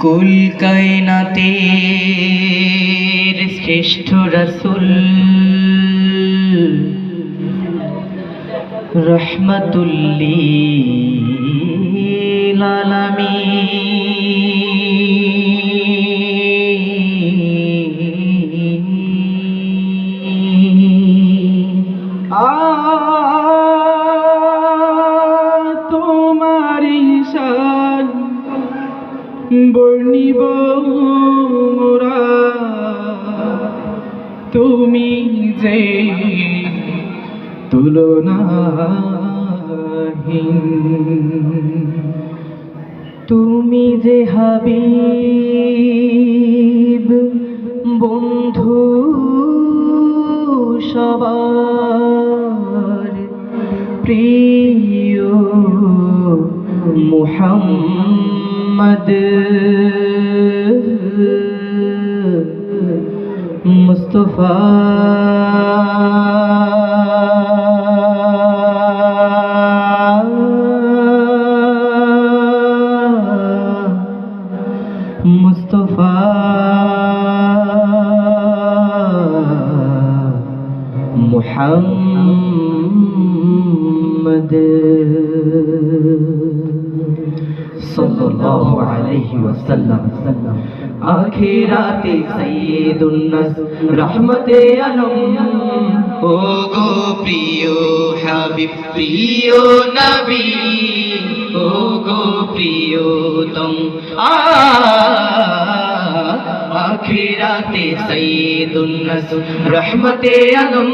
কুল কায়নাতের শ্রেষ্ঠ রাসূল রহমাতুল লিল আলামিন। তোমারি শান বর্ণিব মোরা, তুমি যে তুলনাহীন, তুমি যে হাবিব বন্ধু সবার প্রিয় মুহাম্মদ মুস্তাফা মুস্তাফা মুহাম্মদ সাল্লাল্লাহু আলাইহি ওয়াসাল্লাম। আখিরাতে সাইয়্যিদুন নাস রহমতে আলম, ও গো প্রিয় হাবিব প্রিয় নবী, ও গো প্রিয়তম আখিরাতে সাইয়্যিদুন নাস রহমতে আলম,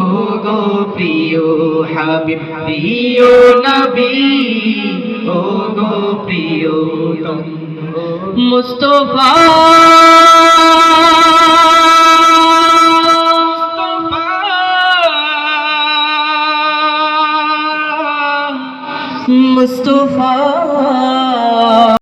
ও গো প্রিয় হাবিব প্রিয় নবী, ও গো প্রিয়তম মুস্তাফা মুস্তাফা।